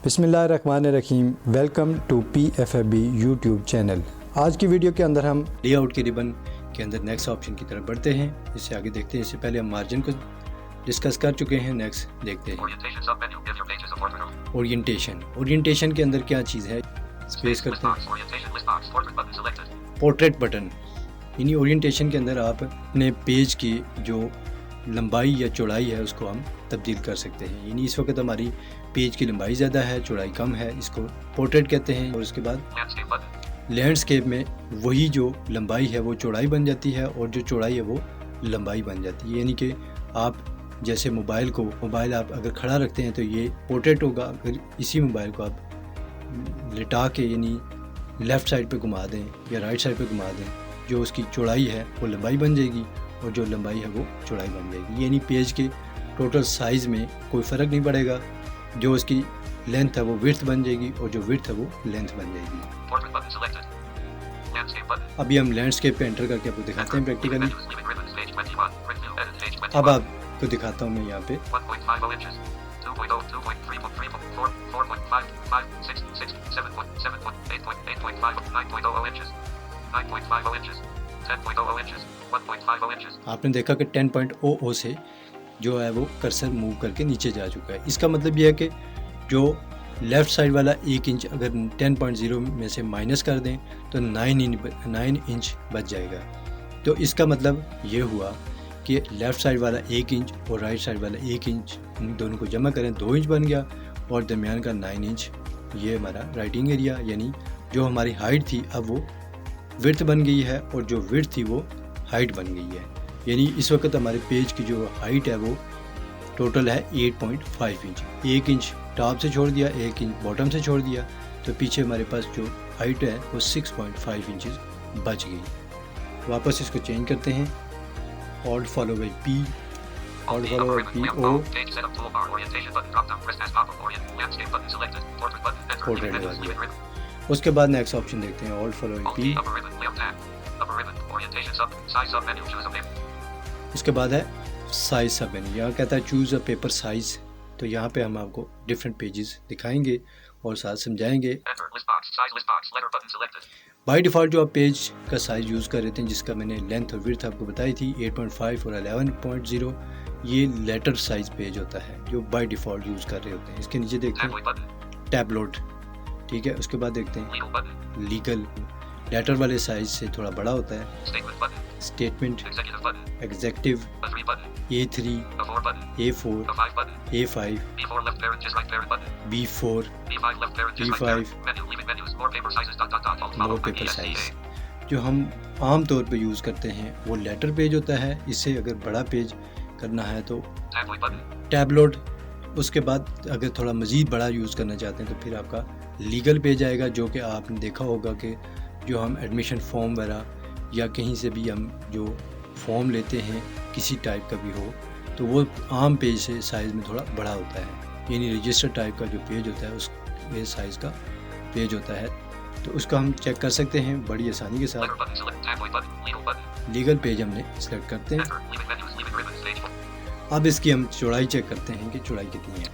बिस्मिल्लाहिर्रहमानिर्रहीम। Welcome to PFAB YouTube channel. आज की वीडियो के अंदर हम लेआउट के रिबन के अंदर नेक्स्ट ऑप्शन की तरफ बढ़ते हैं। इससे आगे देखते हैं। इससे पहले हम मार्जिन को डिस्कस कर चुके हैं। नेक्स्ट देखते हैं ओरिएंटेशन के अंदर क्या चीज़ है। स्पेस करते हैं पोर्ट्रेट बटन। यानी ओरिएंटेशन के अंदर आप अपने पेज की जो लंबाई या चौड़ाई है उसको हम तब्दील कर सकते हैं। यानी इस वक्त हमारी पेज की लंबाई ज़्यादा है, चौड़ाई कम है, इसको पोर्ट्रेट कहते हैं। और उसके बाद लैंडस्केप में वही जो लंबाई है वो चौड़ाई बन जाती है और जो चौड़ाई है वो लंबाई बन जाती है। यानी कि आप जैसे मोबाइल आप अगर खड़ा रखते हैं तो ये पोर्ट्रेट होगा। अगर इसी मोबाइल को आप लिटा के यानी लेफ़्ट साइड पे घुमा दें या राइट साइड पे घुमा दें, जो उसकी चौड़ाई है वो लंबाई बन जाएगी और जो लंबाई है वो चौड़ाई बन जाएगी। यानी पेज के टोटल साइज़ में कोई फ़र्क नहीं पड़ेगा। जो उसकी लेंथ है वो विड्थ बन जाएगी और जो विड्थ है वो लेंथ बन जाएगी। अभी हम लैंडस्केप पे एंटर करके आपको दिखाते हैं प्रैक्टिकली। अब आपको दिखाता हूँ मैं यहाँ पे आपने देखा कि 10.00 से जो है वो कर्सर मूव करके नीचे जा चुका है। इसका मतलब यह है कि जो लेफ़्ट साइड वाला 1 इंच अगर 10.0 में से माइनस कर दें तो 9 इंच बच जाएगा। तो इसका मतलब ये हुआ कि लेफ़्ट साइड वाला 1 इंच और राइट साइड वाला 1 इंच, इन दोनों को जमा करें 2 इंच बन गया और दरमियान का 9 इंच ये हमारा राइटिंग एरिया यानी जो हमारी हाइट थी अब वो विड्थ बन गई है और जो विड्थ थी वो हाइट बन गई है। यानी इस वक्त हमारे पेज की जो हाइट है वो टोटल है 8.5 इंच। 1 इंच टॉप से छोड़ दिया, 1 इंच बॉटम से छोड़ दिया, तो पीछे हमारे पास जो हाइट है वो 6.5 इंचेस बच गई। वापस इसको चेंज करते हैं। Alt follow by P, alt follow by P O, portrait लगा दिया। उसके बाद नेक्स्ट ऑप्शन देखते हैं। ऑल्ट फॉलो बाई P, उसके बाद है साइज सब मेन्यू। यहाँ कहता है चूज़ अ पेपर साइज़। तो यहाँ पे हम आपको डिफरेंट पेजेस दिखाएंगे और साथ समझाएंगे। बाय डिफ़ॉल्ट जो आप पेज का साइज़ यूज़ कर रहे थे जिसका मैंने लेंथ और विड्थ आपको बताई थी 8.5 और 11.0, ये लेटर साइज़ पेज होता है जो बाय डिफ़ॉल्ट यूज़ कर रहे होते हैं। इसके नीचे देखते हैं टैबलोड, ठीक है। उसके बाद देखते हैं लीगल, लेटर वाले साइज से थोड़ा बड़ा होता है। Statement, executive, A3, A4, A5, B4, B5, मोर पेपर साइज। जो हम आम तौर पे यूज़ करते हैं वो लेटर पेज होता है। इससे अगर बड़ा पेज करना है तो टैबलोड। उसके बाद अगर थोड़ा मज़ीद बड़ा यूज़ करना चाहते हैं तो फिर आपका लीगल पेज आएगा, जो कि आपने देखा होगा कि जो हम एडमिशन फॉर्म वगैरह या कहीं से भी हम जो फॉर्म लेते हैं किसी टाइप का भी हो तो वो आम पेज से साइज़ में थोड़ा बड़ा होता है। यानी रजिस्टर टाइप का जो पेज होता है उस ये साइज़ का पेज होता है, तो उसका हम चेक कर सकते हैं बड़ी आसानी के साथ। लीगल पेज हमने सेलेक्ट करते हैं। अब इसकी हम चौड़ाई चेक करते हैं कि चौड़ाई कितनी है।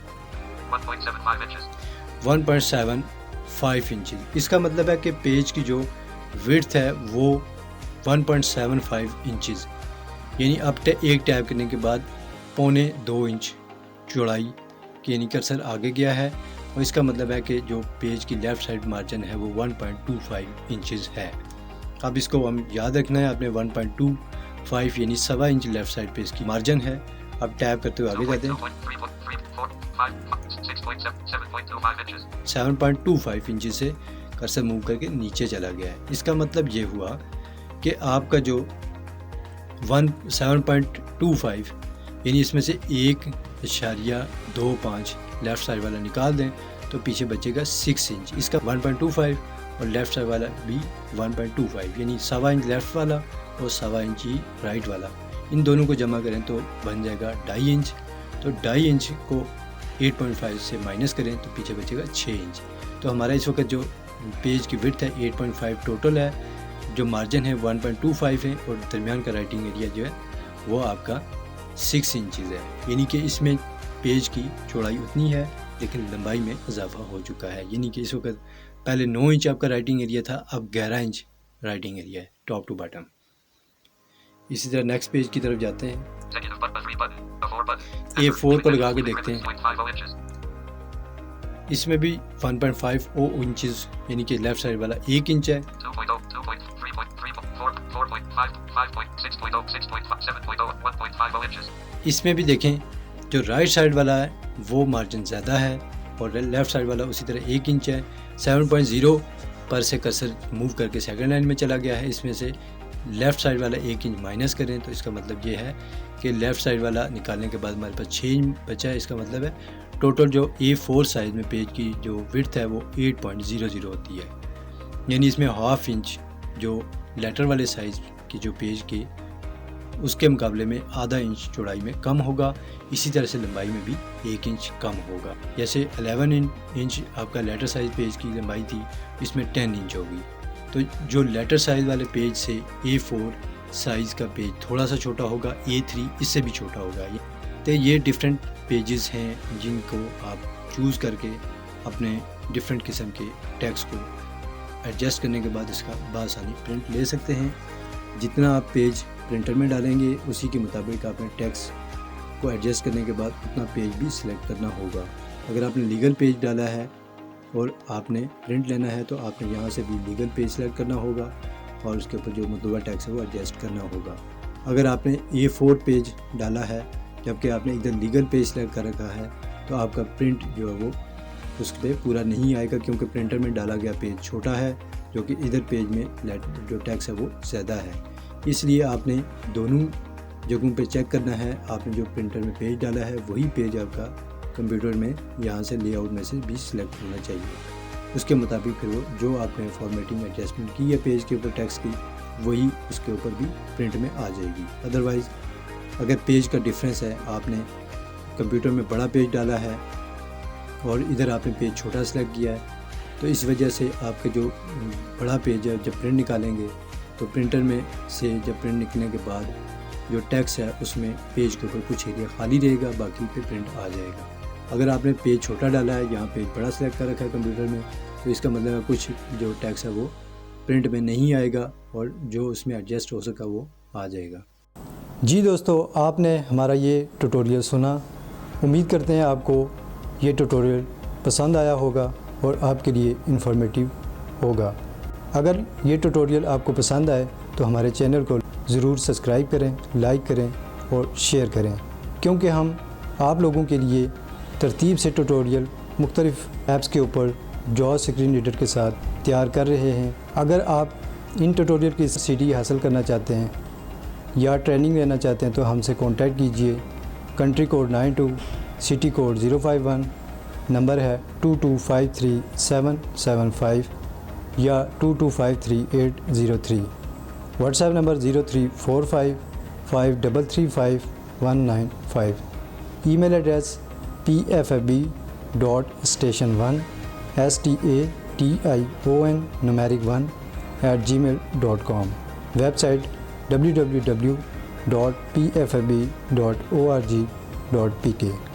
1.75 इंचेस। इसका मतलब है कि पेज की जो विड्थ है वो 1.75 इंचेस, यानी अब एक टैब करने के बाद 1.25 इंच चौड़ाई की यानी कर्सर आगे गया है। और इसका मतलब है कि जो पेज की लेफ़्ट साइड मार्जिन है वो 1.25 इंचेस है। अब इसको हम याद रखना है। आपने 1.25 यानी 1.25 इंच लेफ़्ट साइड पे इसकी मार्जिन है। अब टैब करते हुए आगे जाते हैं। 7.25 इंच से कर्सर मूव करके नीचे चला गया है। इसका मतलब ये हुआ कि आपका जो 7.25 यानी इसमें से 1.25 लेफ़्ट साइड वाला निकाल दें तो पीछे बचेगा 6 इंच। इसका 1.25 और लेफ़्ट साइड वाला भी 1.25 यानी 1.25 इंच लेफ़्ट वाला और 1.25 इंच ही राइट वाला, इन दोनों को जमा करें तो बन जाएगा 2.5 इंच। तो 2.5 इंच को 8.5 से माइनस करें तो पीछे बचेगा 6 इंच। तो हमारा इस वक्त जो पेज की विड्थ है 8.5 टोटल है, जो मार्जिन है 1.25 है और दरमियान का राइटिंग एरिया जो है वो आपका 6 इंचज़ है। यानी कि इसमें पेज की चौड़ाई उतनी है लेकिन लंबाई में इजाफा हो चुका है, यानी कि इस वक्त पहले 9 इंच आपका राइटिंग एरिया था, अब 11 इंच राइटिंग एरिया है टॉप टू बॉटम। इसी तरह नेक्स्ट पेज की तरफ जाते हैं, A4 पर लगा के देखते हैं। इसमें भी 1.50 इंचेस यानी कि लेफ्ट साइड वाला 1 इंच है। इसमें भी देखें जो राइट साइड वाला है वो मार्जिन ज़्यादा है और लेफ़्ट साइड वाला उसी तरह 1 इंच है। 7.0 पर से कर्सर मूव करके सेकंड लाइन में चला गया है। इसमें से लेफ़्ट साइड वाला 1 इंच माइनस करें तो इसका मतलब ये है कि लेफ़्ट साइड वाला निकालने के बाद हमारे पास 6 इंच बचा है। इसका मतलब है टोटल जो A4 साइज़ में पेज की जो विड्थ है वो 8.00 होती है, यानी इसमें हाफ इंच जो लेटर वाले साइज़ की जो पेज की उसके मुकाबले में आधा इंच चौड़ाई में कम होगा। इसी तरह से लंबाई में भी 1 इंच कम होगा। जैसे 11 इंच आपका लेटर साइज़ पेज की लंबाई थी, इसमें 10 इंच होगी। तो जो लेटर साइज़ वाले पेज से A4 साइज़ का पेज थोड़ा सा छोटा होगा, A3 इससे भी छोटा होगा। तो ये डिफरेंट पेजेस हैं जिनको आप चूज़ करके अपने डिफरेंट किस्म के टेक्स्ट को एडजस्ट करने के बाद इसका बासानी प्रिंट ले सकते हैं। जितना आप पेज प्रिंटर में डालेंगे उसी के मुताबिक आपने टेक्स्ट को एडजस्ट करने के बाद उतना पेज भी सिलेक्ट करना होगा। अगर आपने लीगल पेज डाला है और आपने प्रिंट लेना है तो आपने यहाँ से भी लीगल पेज सेलेक्ट करना होगा और उसके ऊपर जो मतलूबा टेक्स्ट है वो एडजस्ट करना होगा। अगर आपने A4 पेज डाला है जबकि आपने इधर लीगल पेज सेलेक्ट कर रखा है तो आपका प्रिंट जो है वो उस पर पूरा नहीं आएगा, क्योंकि प्रिंटर में डाला गया पेज छोटा है जो कि इधर पेज में जो टेक्स्ट है वो ज़्यादा है। इसलिए आपने दोनों जगहों पे चेक करना है। आपने जो प्रिंटर में पेज डाला है वही पेज आपका कंप्यूटर में यहाँ से लेआउट में से भी सिलेक्ट होना चाहिए। उसके मुताबिक फिर वो जो आपने फॉर्मेटिंग एडजस्टमेंट की है पेज के ऊपर टेक्स्ट की वही उसके ऊपर भी प्रिंट में आ जाएगी। अदरवाइज़ अगर पेज का डिफरेंस है, आपने कंप्यूटर में बड़ा पेज डाला है और इधर आपने पेज छोटा सेलेक्ट किया है, तो इस वजह से आपके जो बड़ा पेज है जब प्रिंट निकालेंगे तो प्रिंटर में से जब प्रिंट निकलने के बाद जो टेक्स्ट है उसमें पेज के ऊपर कुछ एरिया खाली रहेगा, बाकी पे प्रिंट आ जाएगा। अगर आपने पेज छोटा डाला है, यहाँ पेज बड़ा सेलेक्ट कर रखा है कंप्यूटर में, तो इसका मतलब है कुछ जो टेक्स्ट है वो प्रिंट में नहीं आएगा और जो उसमें एडजस्ट हो सका वो आ जाएगा। जी दोस्तों, आपने हमारा ये ट्यूटोरियल सुना। उम्मीद करते हैं आपको ये ट्यूटोरियल पसंद आया होगा और आपके लिए इन्फॉर्मेटिव होगा। अगर ये ट्यूटोरियल आपको पसंद आए तो हमारे चैनल को ज़रूर सब्सक्राइब करें, लाइक करें और शेयर करें, क्योंकि हम आप लोगों के लिए तरतीब से ट्यूटोरियल मुख्तलिफ़ ऐप्स के ऊपर जॉस स्क्रीन रीडर के साथ तैयार कर रहे हैं। अगर आप इन ट्यूटोरियल की CD हासिल करना चाहते हैं या ट्रेनिंग लेना चाहते हैं तो हमसे कॉन्टैक्ट कीजिए। Country code 92, city code 051, number है 2253-775 या 2253-803। WhatsApp number 0345533519 email address pfab.station1 website www.pfab.org.pk।